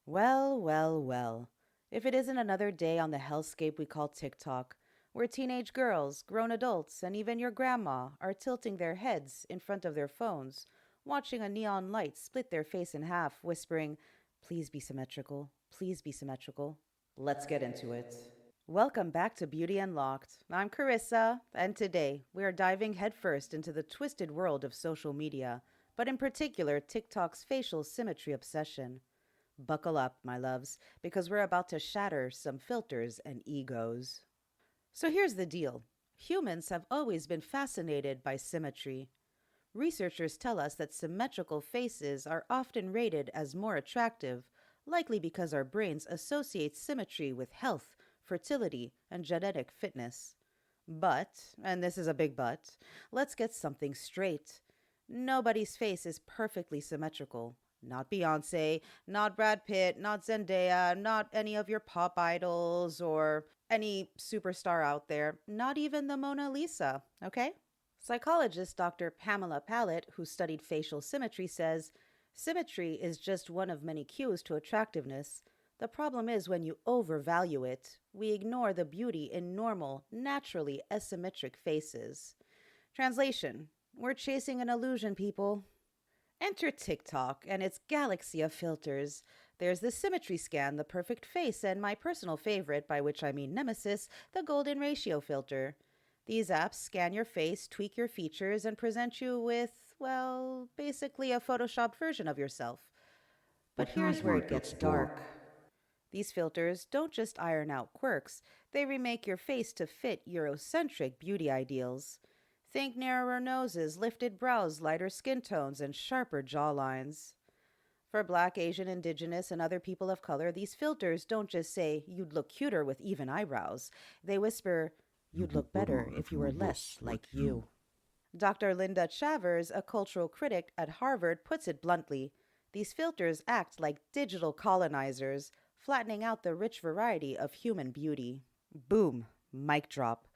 Well, well, well. If it isn't another day on the hellscape we call TikTok, where teenage girls, grown adults, and even your grandma are tilting their heads in front of their phones, watching a neon light split their face in half, whispering, "Please be symmetrical, please be symmetrical." Let's get into it. Welcome back to Beauty Unlocked. I'm Carissa, and today we are diving headfirst into the twisted world of social media, but in particular TikTok's facial symmetry obsession. Buckle up, my loves, because we're about to shatter some filters and egos. So here's the deal: humans have always been fascinated by symmetry. Researchers tell us that symmetrical faces are often rated as more attractive, likely because our brains associate symmetry with health, fertility, and genetic fitness. But, and this is a big but, let's get something straight. Nobody's face is perfectly symmetrical. Not Beyonce, not Brad Pitt, not Zendaya, not any of your pop idols or any superstar out there, not even the Mona Lisa, okay? Psychologist Dr. Pamela Pallett, who studied facial symmetry, says symmetry is just one of many cues to attractiveness. The problem is when you overvalue it, we ignore the beauty in normal, naturally asymmetric faces. Translation: we're chasing an illusion, people. Enter TikTok and its galaxy of filters. There's the symmetry scan, the perfect face, and my personal favorite, by which I mean nemesis, the golden ratio filter. These apps scan your face, tweak your features, and present you with, well, basically a photoshopped version of yourself. But here's where it gets dark. These filters don't just iron out quirks, they remake your face to fit Eurocentric beauty ideals. Think narrower noses, lifted brows, lighter skin tones, and sharper jawlines. For Black, Asian, Indigenous, and other people of color, these filters don't just say, "You'd look cuter with even eyebrows." They whisper, "You'd look better if you were less like you." Dr. Linda Chavers, a cultural critic at Harvard, puts it bluntly: these filters act like digital colonizers, flattening out the rich variety of human beauty. Boom, mic drop.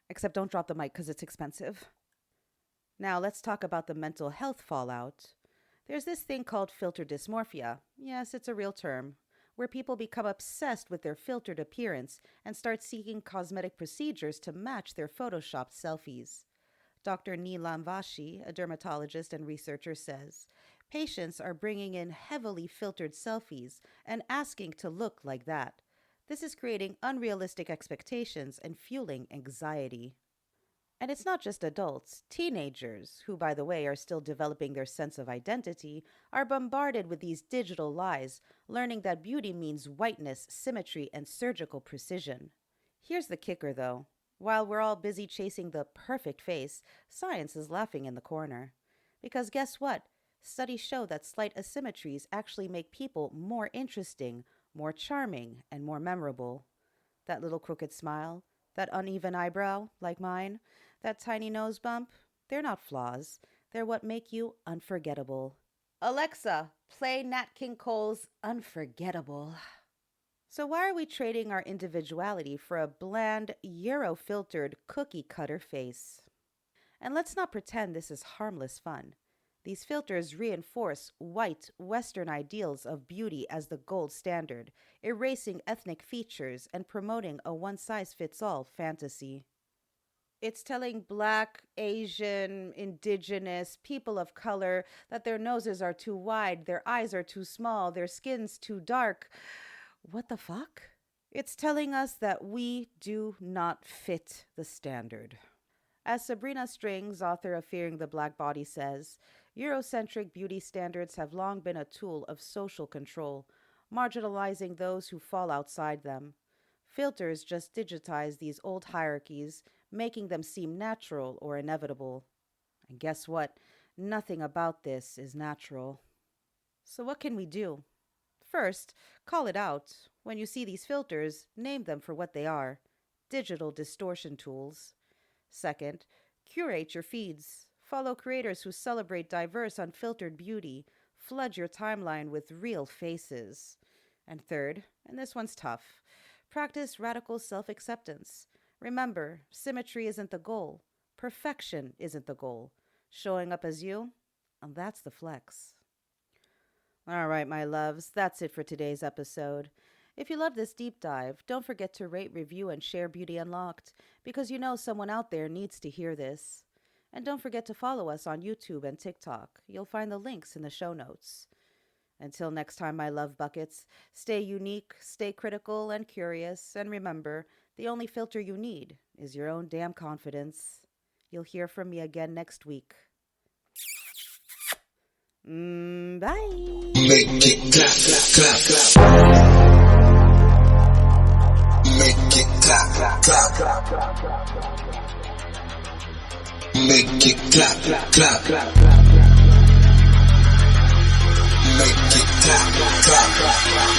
Except don't drop the mic because it's expensive. Now let's talk about the mental health fallout. There's this thing called filter dysmorphia. Yes, it's a real term, where people become obsessed with their filtered appearance and start seeking cosmetic procedures to match their photoshopped selfies. Dr. Neelam Vashi, a dermatologist and researcher, says patients are bringing in heavily filtered selfies and asking to look like that. This is creating unrealistic expectations and fueling anxiety. And it's not just adults. Teenagers, who, by the way, are still developing their sense of identity, are bombarded with these digital lies, learning that beauty means whiteness, symmetry, and surgical precision. Here's the kicker, though. While we're all busy chasing the perfect face, science is laughing in the corner. Because guess what? Studies show that slight asymmetries actually make people more interesting, more charming, and more memorable. That little crooked smile, that uneven eyebrow, like mine, that tiny nose bump, they're not flaws. They're what make you unforgettable. Alexa, play Nat King Cole's Unforgettable. So, why are we trading our individuality for a bland, Euro filtered cookie cutter face? And let's not pretend this is harmless fun. These filters reinforce white, Western ideals of beauty as the gold standard, erasing ethnic features and promoting a one size fits all fantasy. It's telling Black, Asian, Indigenous, people of color that their noses are too wide, their eyes are too small, their skin's too dark. What the fuck? It's telling us that we do not fit the standard. As Sabrina Strings, author of Fearing the Black Body, says, Eurocentric beauty standards have long been a tool of social control, marginalizing those who fall outside them. Filters just digitize these old hierarchies, making them seem natural or inevitable. And guess what? Nothing about this is natural. So, what can we do? First, call it out. When you see these filters, name them for what they are: digital distortion tools. Second, curate your feeds. Follow creators who celebrate diverse, unfiltered beauty. Flood your timeline with real faces. And third, and this one's tough, practice radical self acceptance. Remember, symmetry isn't the goal, perfection isn't the goal. Showing up as you, and that's the flex. All right, my loves, that's it for today's episode. If you love this deep dive, don't forget to rate, review, and share Beauty Unlocked because you know someone out there needs to hear this. And don't forget to follow us on YouTube and TikTok. You'll find the links in the show notes. Until next time, my love buckets, stay unique, stay critical and curious, and remember, the only filter you need is your own damn confidence. You'll hear from me again next week. Bye. Make it clap, clap, clap. Make it clap, clap, clap. Make it clap, clap. Make it clap, clap.